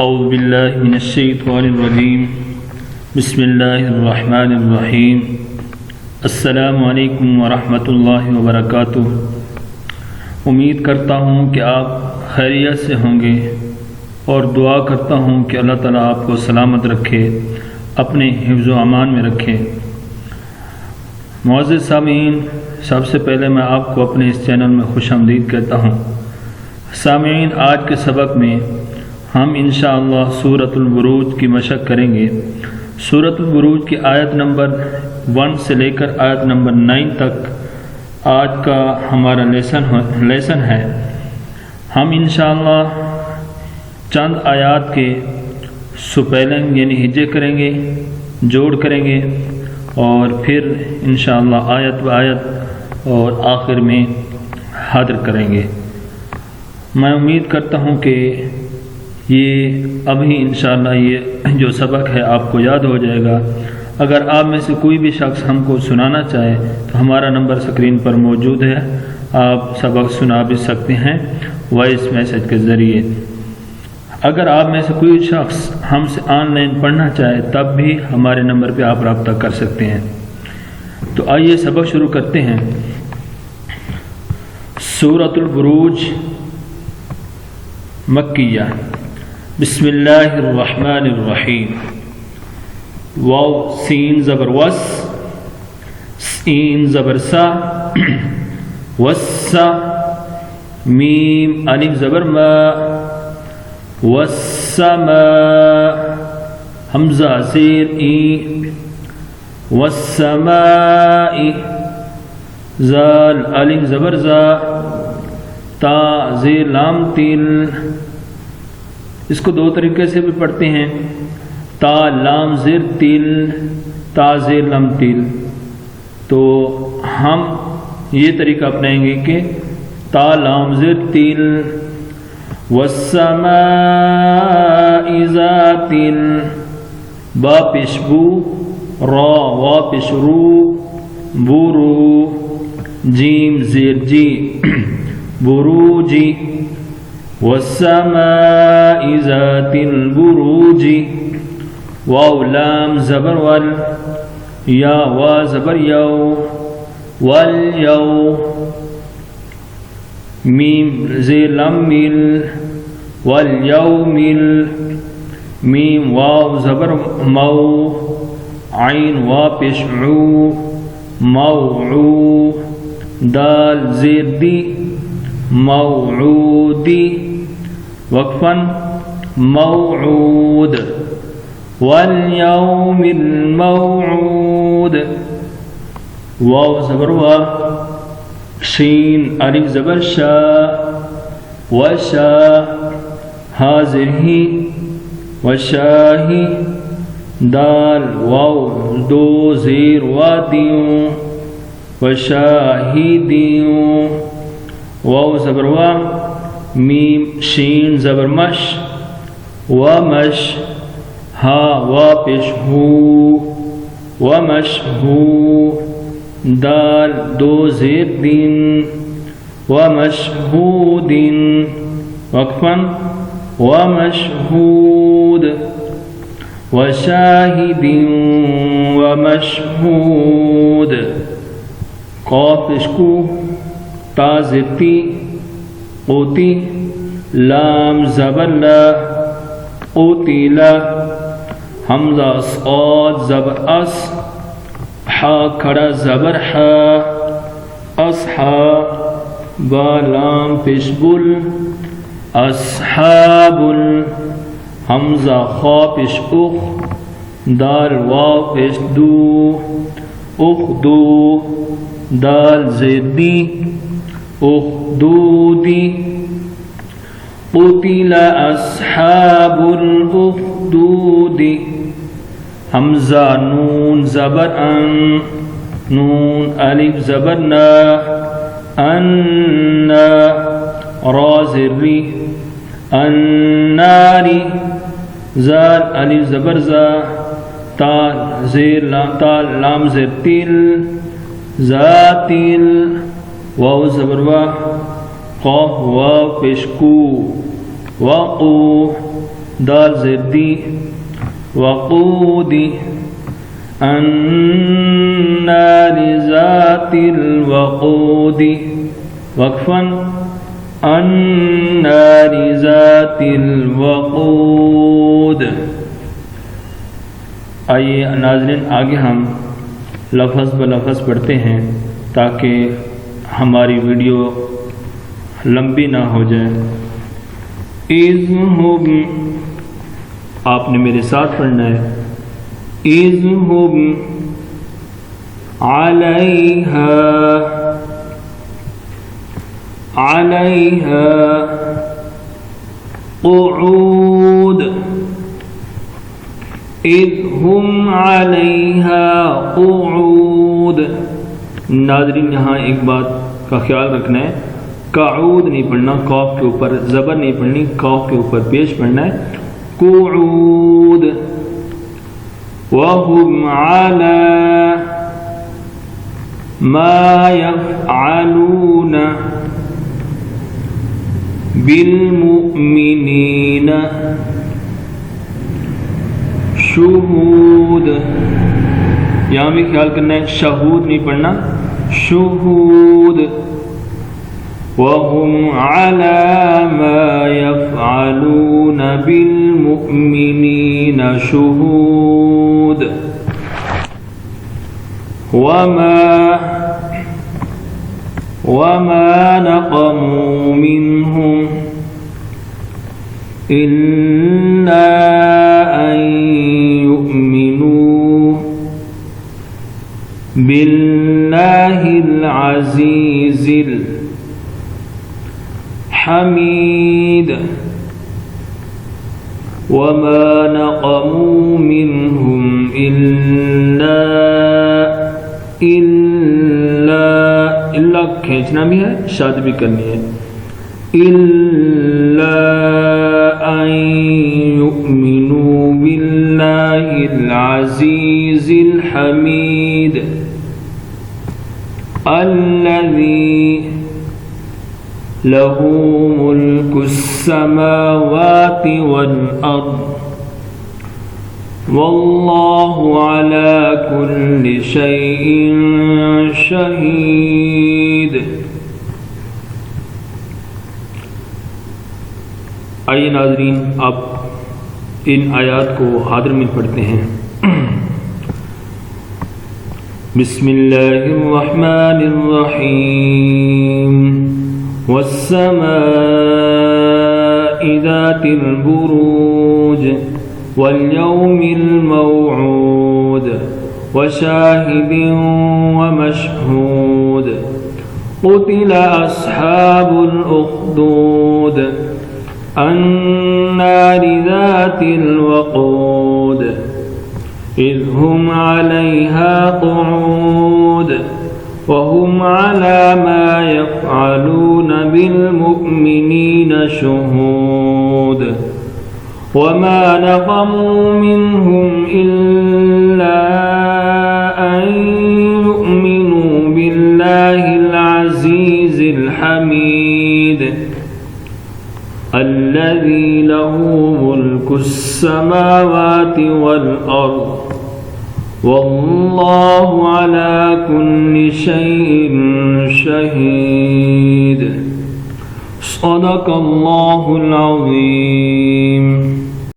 औज़ु बिल्लाहि मिनश्शैतानिर्रजीम बिस्मिल्लाहिर्रहमानिर्रहीम अस्सलामु अलैकुम वरहमतुल्लाहि वबरकातुहू। उम्मीद करता हूँ कि आप खैरियत से होंगे और दुआ करता हूँ कि अल्लाह ताला आपको सलामत रखे, अपने हिफ्ज़ व अमान में रखे। मुअज़्ज़िज़ सामीन, सबसे पहले मैं आपको अपने इस चैनल में खुशामदीद कहता हूँ। सामीन, आज के सबक में हम इंशाअल्लाह सूरतुल बुरूज की मशक़ करेंगे। सूरतुल बुरूज की आयत नंबर 1 से लेकर आयत नंबर 9 तक आज का हमारा लेसन है। हम इंशाअल्लाह चंद आयात के स्पेलिंग यानी हिज्जे करेंगे, जोड़ करेंगे और फिर इंशाअल्लाह आयत व आयत और आखिर में हाज़िर करेंगे। मैं उम्मीद करता हूँ कि ये अभी इंशाअल्लाह ये जो सबक है आपको याद हो जाएगा। अगर आप में से कोई भी शख्स हमको सुनाना चाहे तो हमारा नंबर स्क्रीन पर मौजूद है, आप सबक सुना भी सकते हैं वॉइस मैसेज के ज़रिए। अगर आप में से कोई शख्स हमसे ऑनलाइन पढ़ना चाहे तब भी हमारे नंबर पे आप रब्ता कर सकते हैं। तो आइए सबक शुरू करते हैं। सूरतुल बुरूज मक्किया। बिस्मिल्लाहिर्रहमानिर्रहीम। वाव सीन ज़बर वस, सीन ज़बर सा, वस्सा, मीम अलिफ ज़बर मा, वस्समा, हमज़ा ज़ेर ई, वस्समाई, ज़ाल अलिफ ज़बर ज़ा, ता ज़ेर लाम तिल। इसको दो तरीके से भी पढ़ते हैं, ता लाम ज़ेर तिल, ता ज़ेर लाम तिल। तो हम ये तरीका अपनाएंगे कि ता लाम ज़ेर तिल, वस्समाइ ज़ातिल, बा पेशबू, रा वा पेशरू, बुरू, जीम ज़ेर जी, बुरूजी, वस्समाइ ज़ातिल बुरूजी, वाव लाम ज़बर वल, या वा ज़बर यौ, वल यौ, मीम ज़ेर लाम मिल, वल यौ मिल, मीम वाव ज़बर मौ, आइन वा पेशऊ, मौऊ, दाल ज़ेर दी, मौऊदी, वक्फन मौऊद, वल यौमिल मौऊद, वाव ज़बर वा, शीन अलिफ ज़बर शा, वशा, हाज़िर ही, वशाही, दाल वाव दो ज़ेर वादियों, वशाहिदियों, वाव ज़बर वा, मीम शीन ज़बर मश, वमश, हा वा पेश हू, वमशहू, दाल दो ज़ेर दिन, वमशहूदिन, वक्फन वमशहूद, वशाहिदिन वमशहूद। क़ाफ़ पेशकू, ता ज़ेती, क़ोती, लाम ज़बर ला, क़ोतीला, हमज़ा साद ज़बर अस, हा खड़ा ज़बर हा, अस्हा, बा लाम पेशबुल, अस्हाबुल, हमज़ा खा पेश उख, दाल वाव पेश दू, उखदू, दाल ज़ेदी, उखदूदी, क़ुतिला अस्हाबुल उखदूदी, हमज़ा नून ज़बर अन, नून अलिफ ज़बर ना, अन्ना, रा ज़ेर री, अन्नारी, ज़ाल अलिफ ज़बर ज़ा, ता ज़ेर लाम ज़ेर तिल, ज़ातिल, वाव ज़बर वा, क़ाफ़ वाव पेश कू, वक़ू, दाल ज़ेदी वक़ूदी अन्नारि ज़ातिल वक़ूदी वक़फ़न अन्नारि ज़ातिल वक़ूद। आइए नाज़रीन आगे हम लफ्ज़ ब लफ्ज़ पढ़ते हैं ताकि हमारी वीडियो लंबी ना हो जाए। इज़हुब, आपने मेरे साथ पढ़ना है। इज़हुब अलैहा अलैहा क़ुऊद इज़हुम अलैहा क़ुऊद। नाज़रीन यहाँ एक बात का ख्याल रखना है, काऊद नहीं पढ़ना, कौफ के ऊपर ज़बर नहीं पढ़नी, कौफ के ऊपर पेश पढ़ना है। क़ुऊद वहुम अला मा यफ़अलून बिलमुमिनीन शुहूद। यहाँ भी ख्याल करना है, शहूद नहीं पढ़ना, शुहूद। वहुम अला मा यफ़अलून बिलमुमिनीन शुहूद। वमा नक़मू मिनहुम इल्ला अन युमिनू बिल्लाहिल अज़ीज़िल हमीद। वमा नक़मू मिनहुम इल्ला खींचना भी है, शाद भी करनी है। इल्ला अन युमिनू बिल्लाहिल अज़ीज़िल हमीद अल्लज़ी लहू मुल्कुस समावाति वल अर्द वल्लाहु अला कुल्लि शैइन शहीद। आइए नाज़रीन आप इन आयात को हादर में पढ़ते हैं। बिस्मिल्लाहिर्रहमानिर्रहीम वस्समाइ ज़ातिल बुरूज वल्यौमिल मौऊद वशाहिदिन वमशहूद क़ुतिल अस्हाबुल उख़्दूद अन्नारि ज़ातिल वक़ूद इज़ हुम अलैहा क़ुऊद वहुम अला मा यफ़अलून बिलमुमिनीन शुहूद। वमा नक़मू मिनहुम इल्ला अन युमिनू बिल्लाहिल अज़ीज़िल हमीद अल्लज़ी लहू मुल्कुस समावाति वल अर्द वल्लाहु अला कुल्लि शैइन शहीद। सदक़ल्लाहुल अज़ीम।